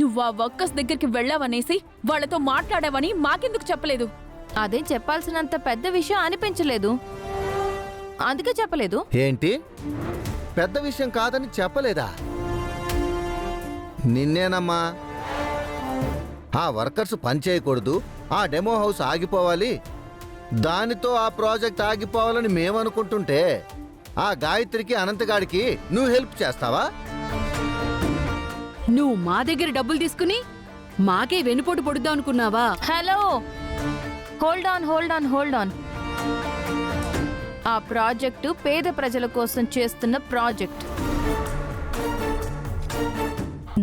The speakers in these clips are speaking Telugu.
నువ్వు ఆ వర్కర్స్ దగ్గరికి వెళ్ళావనేసి వాళ్ళతో మాట్లాడావని మాకెందుకు చెప్పలేదు? అదేం చెప్పాల్సినంత పెద్ద విషయం అనిపించలేదు, అందుకే చెప్పలేదు. ఏంటి పెద్ద విషయం కాదని చెప్పలేదా? నిన్నేనమ్మా. ఆ వర్కర్స్ పని చేయకూడదు, ఆ డెమో హౌస్ ఆగిపోవాలి, దానితో ఆ ప్రాజెక్ట్ ఆగిపోవాలని మేమనుకుంటుంటే ఆ గాయత్రికి అనంతగాడికి నువ్వు హెల్ప్ చేస్తావా? నువ్వు మా దగ్గర డబ్బులు తీసుకుని మాకే వెనుపోటు పొడుద్దాం అనుకున్నావా? Hello, hold on hold on hold on. ఆ ప్రాజెక్టు పేద ప్రజల కోసం చేస్తున్న ప్రాజెక్ట్.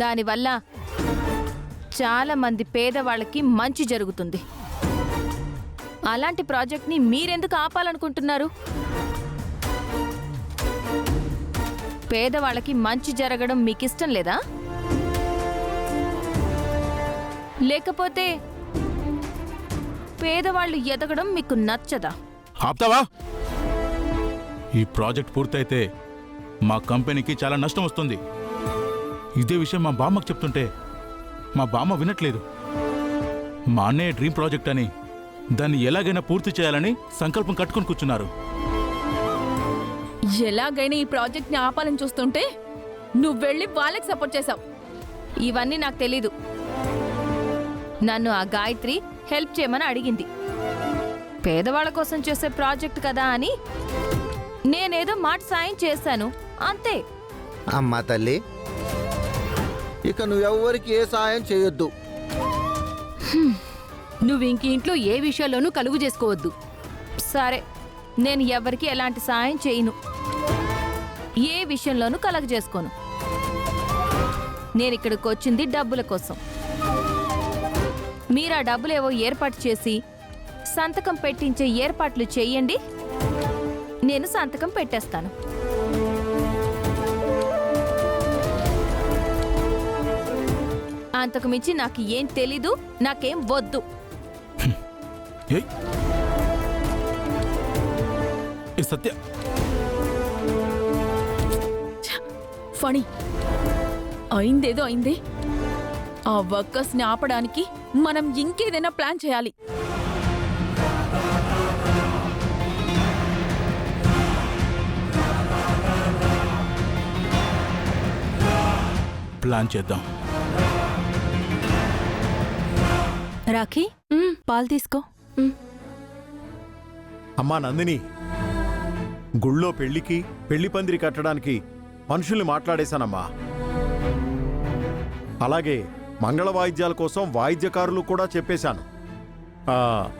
దానివల్ల చాలా మంది పేదవాళ్ళకి మంచి జరుగుతుంది. అలాంటి ప్రాజెక్ట్ని మీరెందుకు ఆపాలనుకుంటున్నారు? పేదవాళ్ళకి మంచి జరగడం మీకు ఇష్టం లేదా? లేకపోతే పేదవాళ్ళు ఎదగడం మీకు నచ్చదా? ఆప్తావా? ఈ ప్రాజెక్ట్ పూర్తయితే మా కంపెనీకి చాలా నష్టం వస్తుంది. ఇదే విషయం మా బామ్మకు చెప్తుంటే మా బామ్మ వినట్లేదు. మా అన్నయ్య డ్రీమ్ ప్రాజెక్ట్ అని దాన్ని ఎలాగైనా పూర్తి చేయాలని సంకల్పం కట్టుకుని కూర్చున్నారు. ఎలాగైనా ఈ ప్రాజెక్ట్ ని ఆపాలని చూస్తుంటే నువ్వు వెళ్ళి వాళ్ళకి సపోర్ట్ చేశావు. ఇవన్నీ నాకు తెలీదు. నన్ను ఆ గాయత్రి హెల్ప్ చేయమని అడిగింది. పేదవాళ్ళ కోసం చేసే ప్రాజెక్ట్ కదా అని నేనేదో మాట సాయం చేశాను, అంతే. అమ్మా తల్లి, ఇక నువ్వెవ్వరికి ఏ సాయం చేయొద్దు. నువ్వు ఇంక ఇంట్లో ఏ విషయాల్లోనూ కలుగు చేసుకోవద్దు. సరే, నేను ఎవరికి ఎలాంటి సాయం చేయను, ఏ విషయంలోనూ కలగజేసుకోను. నేనిక్కడికి వచ్చింది డబ్బుల కోసం. మీరు ఆ డబ్బులేవో ఏర్పాటు చేసి సంతకం పెట్టించే ఏర్పాట్లు చెయ్యండి, నేను సంతకం పెట్టేస్తాను. అంతకు మించి నాకు ఏం తెలీదు, నాకేం వద్దు. ఏయ్, ఏ సత్య, ఫణి, అయిందేదో అయిందే. ఆ వర్కర్స్ ని ఆపడానికి మనం ఇంకేదైనా ప్లాన్ చేయాలి. ప్లాన్ చేద్దాం. రాఖీ, పాలు తీసుకో. అమ్మా నందిని, గుళ్ళో పెళ్లికి పెళ్లి పందిరి కట్టడానికి మనుషుల్ని మాట్లాడేశానమ్మా. అలాగే మంగళ వాయిద్యాల కోసం వాయిద్యకారులు కూడా చెప్పేశాను.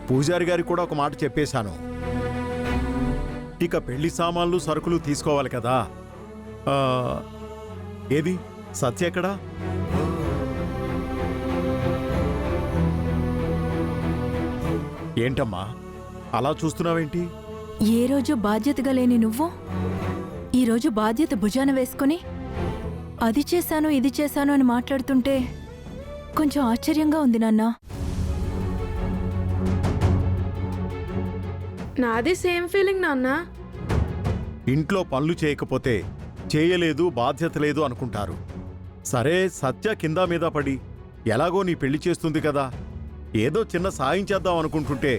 పూజారి గారికి కూడా ఒక మాట చెప్పేశాను. ఇక పెళ్లి సామాన్లు సరుకులు తీసుకోవాలి కదా. ఏది సత్య ఎక్కడా? ఏంటమ్మా అలా చూస్తున్నావేంటి? ఏ రోజు బాధ్యతగా లేని నువ్వు ఈరోజు బాధ్యత భుజాన వేసుకుని అది చేశాను ఇది చేశాను అని మాట్లాడుతుంటే కొంచెం ఆశ్చర్యంగా ఉంది నాన్న. నాది సేమ్ ఫీలింగ్ నాన్న. ఇంట్లో పనులు చేయకపోతే చేయలేదు, బాధ్యత లేదు అనుకుంటారు. సరే, సత్య కింద మీద పడి ఎలాగో నీ పెళ్లి చేస్తుంది కదా, ఏదో చిన్న సాయం చేద్దాం అనుకుంటుంటే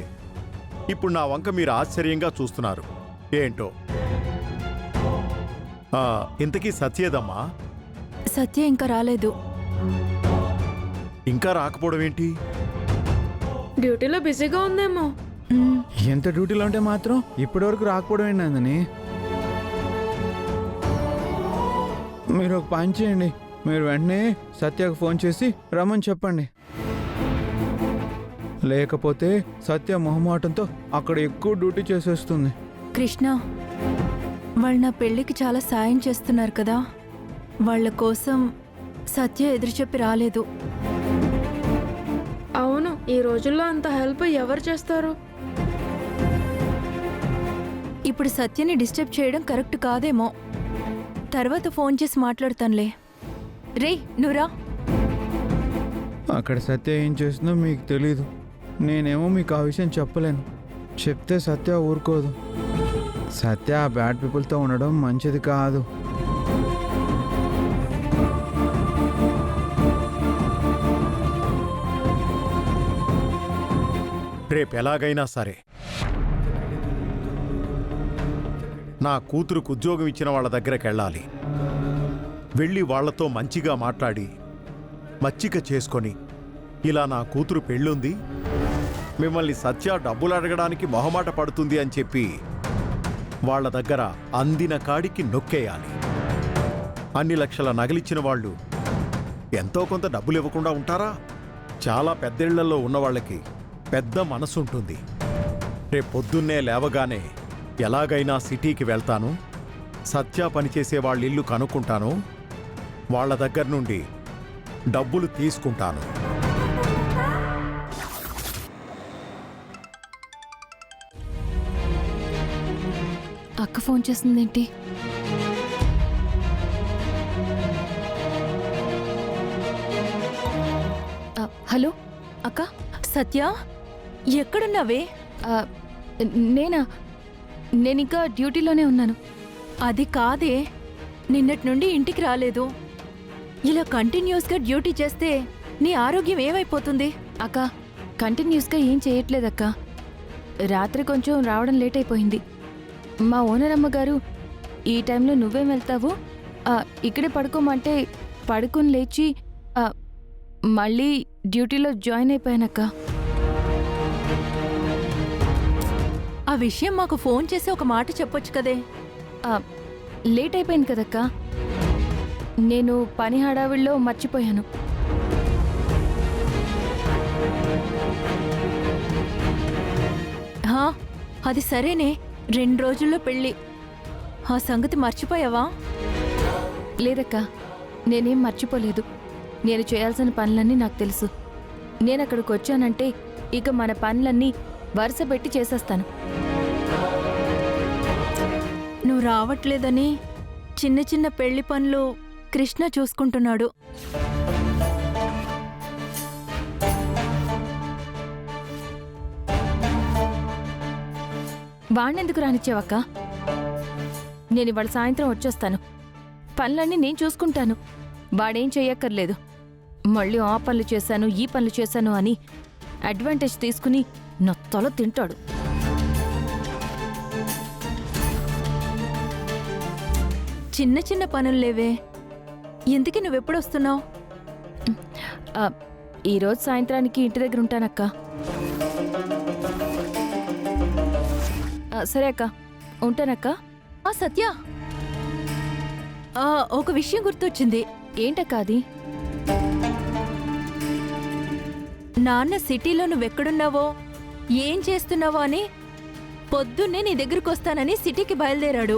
ఇప్పుడు నా వంక మీరు ఆశ్చర్యంగా చూస్తున్నారు. ఏంటో. ఇంతకీ సత్యేదమ్మా? సత్య ఇంకా రాలేదు. ఇంకా రాకపోవడం ఏంటి? డ్యూటీలో బిజీగా ఉందేమో. ఎంత డ్యూటీలో ఉంటే మాత్రం ఇప్పటివరకు రాకపోవడం ఏంటందని? మీరు ఒక పని చేయండి, మీరు వెంటనే సత్యకు ఫోన్ చేసి రమ్మని చెప్పండి. లేకపోతే సత్య మొహమాటంతో అక్కడ ఎక్కువ డ్యూటీ చేసేస్తుంది. కృష్ణ, వాళ్ళు నా పెళ్లికి చాలా సాయం చేస్తున్నారు కదా, వాళ్ళ కోసం సత్య ఎదురుచెప్పి రాలేదు. అవును, ఈ రోజుల్లో అంత హెల్ప్ ఎవరు చేస్తారు? ఇప్పుడు సత్యని డిస్టర్బ్ చేయడం కరెక్ట్ కాదేమో. తర్వాత ఫోన్ చేసి మాట్లాడతానులే. రే నువ్వురా. అక్కడ సత్య ఏం చేస్తుందో మీకు తెలీదు. నేనేమో మీకు ఆ విషయం చెప్పలేను. చెప్తే సత్య ఊరుకోదు. సత్య ఆ బ్యాడ్ పీపుల్తో ఉండడం మంచిది కాదు. రేపెలాగైనా సరే నా కూతురుకు ఉద్యోగం ఇచ్చిన వాళ్ళ దగ్గరికి వెళ్ళాలి. వెళ్ళి వాళ్లతో మంచిగా మాట్లాడి మచ్చిక చేసుకొని, ఇలా నా కూతురు పెళ్ళుంది, మిమ్మల్ని సత్య డబ్బులు అడగడానికి మొహమాట పడుతుంది అని చెప్పి వాళ్ళ దగ్గర అందిన కాడికి నొక్కేయాలి. అన్ని లక్షల నగలిచ్చిన వాళ్ళు ఎంతో కొంత డబ్బులు ఇవ్వకుండా ఉంటారా? చాలా పెద్దేళ్లలో ఉన్నవాళ్ళకి పెద్ద మనసుంటుంది. రేపొద్దున్నే లేవగానే ఎలాగైనా సిటీకి వెళ్తాను, సత్య పనిచేసే వాళ్ళ ఇల్లు కనుక్కుంటాను, వాళ్ళ దగ్గర నుండి డబ్బులు తీసుకుంటాను. అక్క ఫోన్ చేసిందేంటి? హలో అక్క. సత్య, ఎక్కడున్నావే? నేనా? నేనింకా డ్యూటీలోనే ఉన్నాను. అది కాదే, నిన్నటి నుండి ఇంటికి రాలేదు. ఇలా కంటిన్యూస్గా డ్యూటీ చేస్తే నీ ఆరోగ్యం ఏమైపోతుంది? అక్క, కంటిన్యూస్గా ఏం చేయట్లేదక్క. రాత్రి కొంచెం రావడం లేట్ అయిపోయింది. మా ఓనర్ అమ్మగారు ఈ టైంలో నువ్వేం వెళ్తావు, ఇక్కడే పడుకోమంటే పడుకుని లేచి మళ్ళీ డ్యూటీలో జాయిన్ అయిపోయానక్క. ఆ విషయం మాకు ఫోన్ చేసి ఒక మాట చెప్పొచ్చు కదే. లేట్ అయిపోయింది కదక్క, నేను పని హడావిడిలో మర్చిపోయాను. అది సరేనే, 2 రోజుల్లో పెళ్ళి. ఆ సంగతి మర్చిపోయావా? లేదక్క, నేనేం మర్చిపోలేదు. నేను చేయాల్సిన పనులన్నీ నాకు తెలుసు. నేను అక్కడికి వచ్చానంటే ఇక మన పనులన్నీ వరుస పెట్టి చేసేస్తాను. నువ్వు రావట్లేదని చిన్న చిన్న పెళ్లి పనులు కృష్ణ చూసుకుంటున్నాడు. వాణ్ణెందుకు రానిచ్చావక్క? నేను ఇవాళ సాయంత్రం వచ్చేస్తాను. పనులన్నీ నేను చూసుకుంటాను. వాడేం చెయ్యక్కర్లేదు. మళ్ళీ ఆ పనులు చేశాను, ఈ పనులు చేశాను అని అడ్వాంటేజ్ తీసుకుని నా తల తింటాడు. చిన్న చిన్న పనుల్లేవే. ఎందుకు నువ్వెప్పుడొస్తున్నావు? ఈరోజు సాయంత్రానికి ఇంటి దగ్గర ఉంటానక్క. సరే అక్క, ఉంటానక్క. సత్య, ఒక విషయం గుర్తొచ్చింది. ఏంటక్క అది? నాన్న సిటీలో నువ్వెక్కడున్నావో, ఏం చేస్తున్నావో అని పొద్దున్నే నీ దగ్గరకు వస్తానని సిటీకి బయలుదేరాడు.